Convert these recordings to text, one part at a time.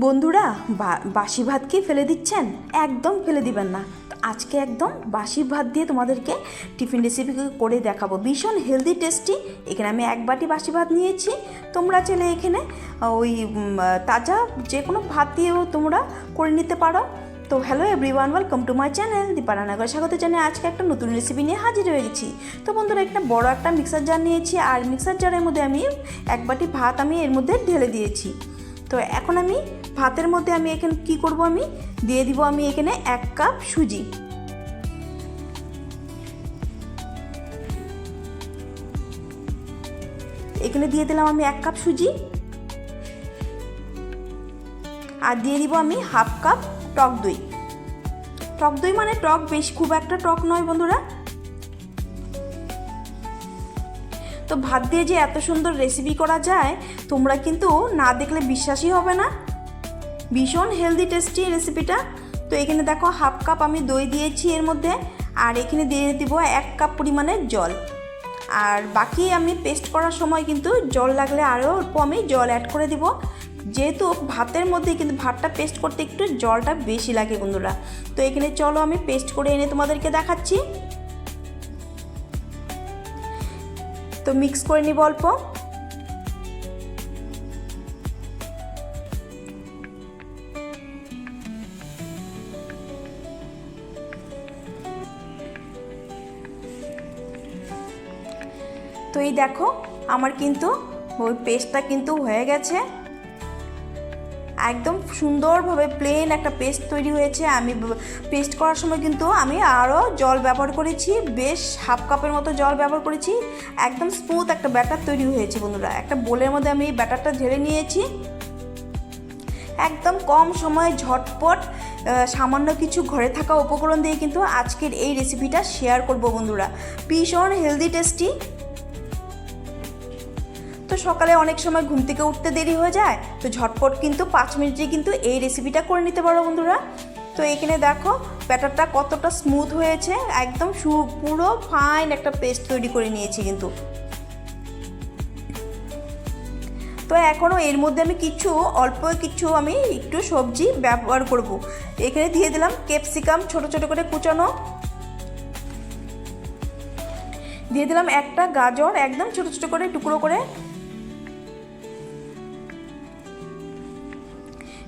বন্ধুরা, বাসি ভাত কি ফেলে দিচ্ছেন? একদম ফেলে দিবেন না। আজকে একদম বাসি ভাত দিয়ে তোমাদেরকে টিফিন রেসিপি করে দেখাবো, ভীষণ হেলদি টেস্টি। এখানে আমি এক বাটি বাসি ভাত নিয়েছি। তোমরা চাইলে এখানে ওই তাজা যে কোনো ভাত দিয়েও তোমরা করে নিতে পারো। তো hello everyone, welcome to my channel Dipa Rannaghar. স্বাগত জানিয়ে আজকে একটা নতুন রেসিপি নিয়ে হাজির হয়ে গেছি। তো বন্ধুরা, একটা বড় একটা মিক্সার জার নিয়েছি, আর মিক্সার জারের মধ্যে আমি এক বাটি ভাত আমি এর মধ্যে ঢেলে দিয়েছি। তো এখন আমি ভাতের মধ্যে আমি এখানে কি করব, আমি দিয়ে দিব আমি এখানে 1 কাপ সুজি। এখানে দিয়ে দিলাম আমি 1 কাপ সুজি, আর দিয়ে দিব আমি হাফ কাপ টক দই। টক দই মানে টক বেশি, খুব একটা টক নয় বন্ধুরা। তো ভাত দিয়ে যে এত সুন্দর রেসিপি করা যায়, তোমরা কিন্তু না দেখলে বিশ্বাসই হবে না। ভীষণ হেলদি টেস্টি রেসিপিটা। তো এখানে দেখো হাফ কাপ আমি দই দিয়েছি এর মধ্যে, আর এখানে দিয়ে দিব 1 কাপ পরিমাণের জল। আর বাকি আমি পেস্ট করার সময় কিন্তু জল লাগলে আরও অল্প আমি জল অ্যাড করে দিব, যেহেতু ভাতের মধ্যে কিন্তু ভাতটা পেস্ট করতে একটু জলটা বেশি লাগে বন্ধুরা। তো এখানে চলো আমি পেস্ট করে এনে তোমাদেরকে দেখাচ্ছি। তো মিক্স করে নিব অল্প। তো এই দেখো আমার কিন্তু ওই পেস্টটা কিন্তু হয়ে গেছে, একদম সুন্দরভাবে প্লেন একটা পেস্ট তৈরি হয়েছে। আমি পেস্ট করার সময় কিন্তু আমি আরও জল ব্যবহার করেছি, বেশ হাফ কাপের মতো জল ব্যবহার করেছি। একদম স্মুথ একটা ব্যাটার তৈরি হয়েছে বন্ধুরা। একটা বোলের মধ্যে আমি এই ব্যাটারটা ঢেলে নিয়েছি। একদম কম সময়ে ঝটপট সামান্য কিছু ঘরে থাকা উপকরণ দিয়ে কিন্তু আজকের এই রেসিপিটা শেয়ার করব বন্ধুরা। ভীষণ হেলদি টেস্টি। তো সকালে অনেক সময় ঘুম থেকে উঠতে দেরি হয়ে যায়, তো ঝটপট কিন্তু 5 মিনিটে কিন্তু এই রেসিপিটা করে নিতে পারো বন্ধুরা। তো এখানে দেখো ব্যাটারটা কতটা স্মুথ হয়েছে, একদম পুরো ফাইন একটা পেস্ট তৈরি করে নিয়েছি কিন্তু। তো এখনও এর মধ্যে আমি অল্প কিছু আমি একটু সবজি ব্যবহার করব। এখানে দিয়ে দিলাম ক্যাপসিকাম ছোট ছোট করে কুচানো, দিয়ে দিলাম একটা গাজর একদম ছোট ছোট করে টুকরো করে,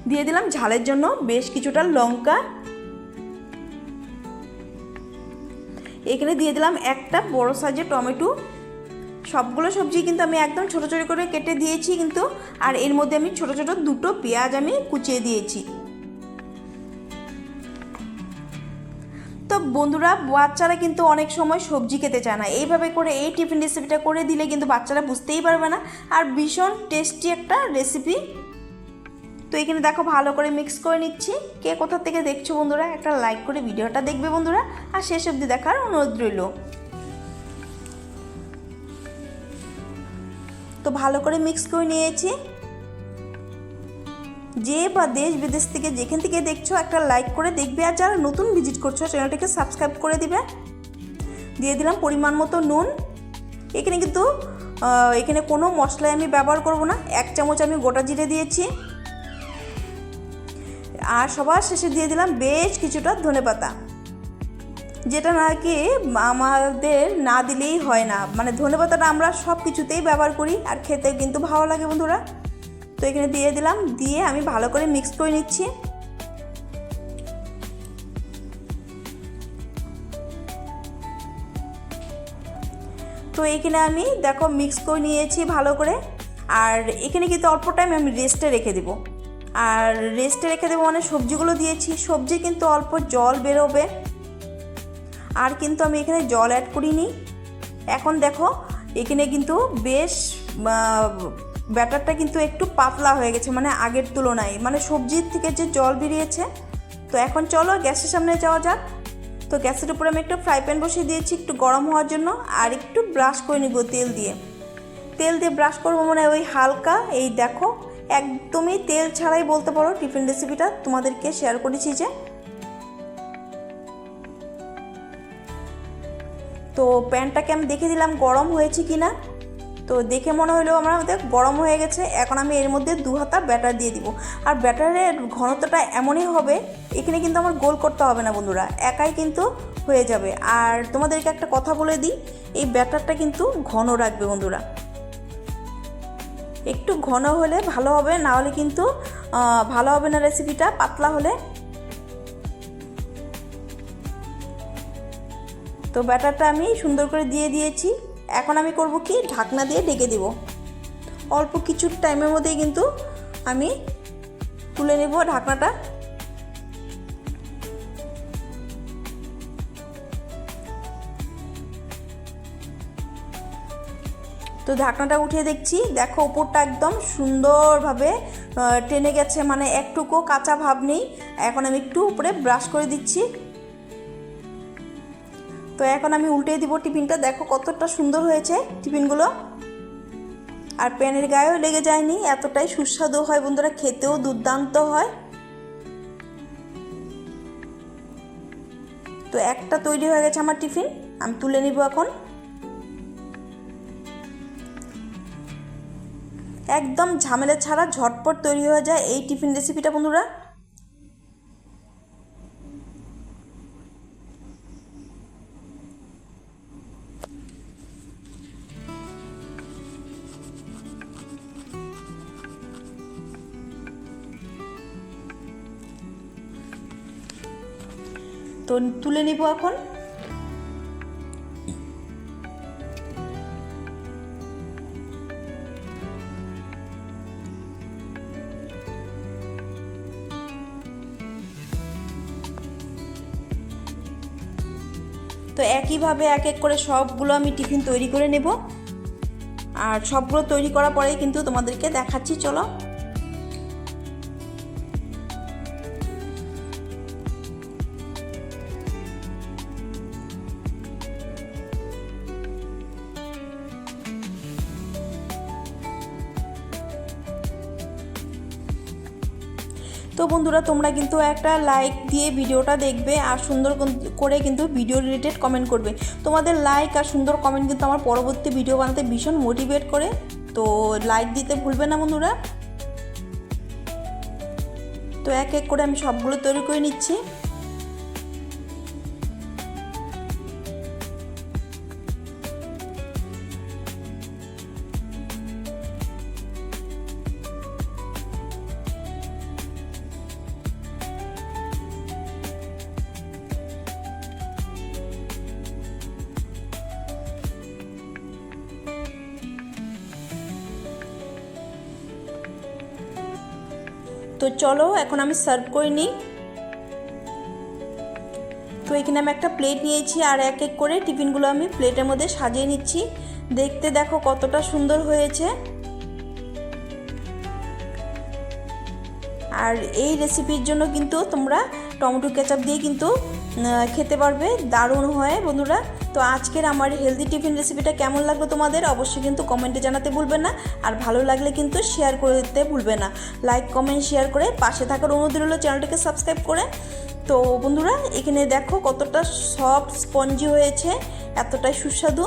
দিয়ে দিলাম ঝালের জন্য বেশ কিছুটা লঙ্কা। এখানে দিয়ে দিলাম একটা বড় সাইজের টমেটো। সবগুলো সবজি কিন্তু আমি একদম ছোট ছোট করে কেটে দিয়েছি কিন্তু, আর এর মধ্যে আমি ছোট ছোট 2টো পেঁয়াজ আমি কুচিয়ে দিয়েছি। তো বন্ধুরা, বাচ্চারা কিন্তু অনেক সময় সবজি খেতে চায় না, এইভাবে করে এই টিফিন রেসিপিটা করে দিলে কিন্তু বাচ্চারা বুঝতেই পারবে না, আর ভীষণ টেস্টি একটা রেসিপি। তো এখানে দেখো ভালো করে মিক্স করে নিচ্ছি। কে কোথা থেকে দেখছো বন্ধুরা, একটা লাইক করে ভিডিওটা দেখবে বন্ধুরা, আর শেষ অবধি দেখার অনুরোধ রইল। তো ভালো করে মিক্স করে নিয়েছি। যে বা দেশ বিদেশ থেকে যেখান থেকে দেখছো একটা লাইক করে দেখবে, আর যারা নতুন ভিজিট করছো চ্যানেলটাকে সাবস্ক্রাইব করে দিবে। দিয়ে দিলাম পরিমাণ মতো নুন। এখানে কিন্তু এখানে কোনো মশলাই আমি ব্যবহার করব না। 1 চামচ আমি গোটা জিরে দিয়েছি, আর সবার শেষে দিয়ে দিলাম বেশ কিছুটা ধনেপাতা, যেটা নাকি আমাদের না দিলেই হয় না। মানে ধনেপাতাটা আমরা সব কিছুতেই ব্যবহার করি, আর খেতে কিন্তু ভালো লাগে বন্ধুরা। তো এখানে দিয়ে দিলাম, দিয়ে আমি ভালো করে মিক্স করে নিচ্ছি। তো এখানে আমি দেখো মিক্স করে নিয়েছি ভালো করে, আর এখানে কিন্তু অল্প টাইম আমি রেস্টে রেখে দেবো। আর রেস্টে রেখে দেবো মানে সবজিগুলো দিয়েছি, সবজি কিন্তু অল্প জল বেরোবে, আর কিন্তু আমি এখানে জল অ্যাড করিনি। এখন দেখো এখানে কিন্তু বেশ ব্যাটারটা কিন্তু একটু পাতলা হয়ে গেছে, মানে আগের তুলনায়, মানে সবজির থেকে যে জল বেরিয়েছে। তো এখন চলো গ্যাসের সামনে যাওয়া যাক। তো গ্যাসের উপরে আমি একটু ফ্রাই প্যান বসিয়ে দিয়েছি একটু গরম হওয়ার জন্য, আর একটু ব্রাশ করে নিব তেল দিয়ে ব্রাশ করবো, মানে ওই হালকা। এই দেখো একদমই তেল ছাড়াই বলতে পারো টিফিন রেসিপিটা তোমাদেরকে শেয়ার করেছি যে। তো প্যানটাকে আমি দেখে দিলাম গরম হয়েছে কিনা। তো তো দেখে মনে হলো আমাদের গরম হয়ে গেছে। এখন আমি এর মধ্যে 2 হাতা ব্যাটার দিয়ে দিব। আর ব্যাটারের ঘনত্বটা এমনই হবে, এখানে কিন্তু আমার গোল করতে হবে না বন্ধুরা, একাই কিন্তু হয়ে যাবে। আর তোমাদেরকে একটা কথা বলে দিই, এই ব্যাটারটা কিন্তু ঘন রাখবে বন্ধুরা, একটু ঘন হলে ভালো হবে, না হলে কিন্তু ভালো হবে না রেসিপিটা পাতলা হলে। তো ব্যাটারটা আমি সুন্দর করে দিয়ে দিয়েছি। এখন আমি করব কি, ঢাকনা দিয়ে ঢেকে দেব। অল্প কিছু টাইমের মধ্যেই কিন্তু আমি তুলে নেব ঢাকনাটা। তো ঢাকনাটা উঠিয়ে দেখছি, দেখো উপরটা একদম সুন্দরভাবে টেনে গেছে, মানে একটুকু কাঁচা ভাব নেই। এখন আমি একটু উপরে ব্রাশ করে দিচ্ছি। তো এখন আমি উল্টে দিব টিফিনটা, দেখো কতটা সুন্দর হয়েছে টিফিনগুলো, আর প্যানের গায়েও লেগে যায়নি। এতটাই সুস্বাদু হয় বন্ধুরা, খেতেও দুর্দান্ত হয়। তো একটা তৈরি হয়ে গেছে আমার টিফিন, আমি তুলে নিব এখন। একদম ঝামেলা ছাড়া ঝটপট তৈরি হয়ে যায় এই টিফিন রেসিপিটা বন্ধুরা। তো তুলে নিব এখন। তো একইভাবে এক এক করে সবগুলো আমি টিফিন তৈরি করে নেব। আর সবগুলো তৈরি করার পরেই কিন্তু তোমাদেরকে দেখাচ্ছি, চলো। তো বন্ধুরা, তোমরা কিন্তু একটা লাইক দিয়ে ভিডিওটা দেখবে, আর সুন্দর করে কিন্তু ভিডিও রিলেটেড কমেন্ট করবে। তোমাদের লাইক আর সুন্দর কমেন্ট কিন্তু আমার পরবর্তী ভিডিও বানাতে ভীষণ মোটিভেট করে। তো লাইক দিতে ভুলবে না বন্ধুরা। তো এক এক করে আমি সবগুলো তৈরি করে নিচ্ছি। তো চলো এখন আমি সার্ভ করে নিই। তো এখানে আমি একটা প্লেট নিয়েছি, আর এক এক করে টিফিনগুলো আমি প্লেটের মধ্যে সাজিয়ে নিচ্ছি। দেখতে দেখো কতটা সুন্দর হয়েছে। আর এই রেসিপির জন্য কিন্তু তোমরা টমেটো কেচাপ দিয়ে কিন্তু খেতে পারবে, দারুণ হয় বন্ধুরা। তো আজকের আমার হেলদি টিফিন রেসিপিটা কেমন লাগলো তোমাদের অবশ্যই কিন্তু কমেন্টে জানাতে ভুলবে না। আর ভালো লাগলে কিন্তু শেয়ার করে দিতে ভুলবে না। লাইক কমেন্ট শেয়ার করে পাশে থাকার অনুরোধ রইল, চ্যানেলটাকে সাবস্ক্রাইব করে। তো বন্ধুরা, এখানে দেখো কতটা সফট স্পঞ্জি হয়েছে, এতটাই সুস্বাদু।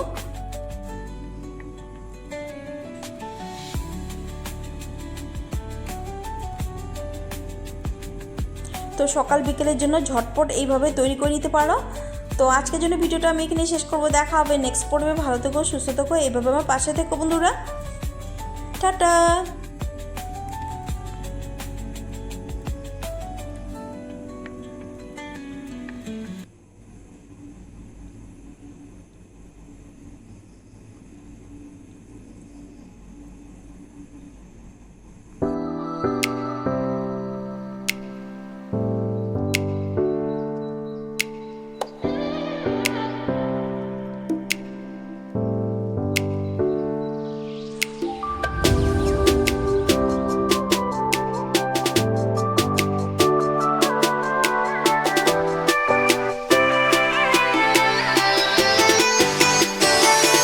তো সকাল বিকেলের জন্য ঝটপট এইভাবে তৈরি করে নিতে পারো। তো আজকের জন্য ভিডিওটা আমি এখানে শেষ করবো। দেখা হবে নেক্সট পর্বে। ভালো থেকো, সুস্থ থেকো, এইভাবে আমার পাশে থেকো বন্ধুরা। টাটা।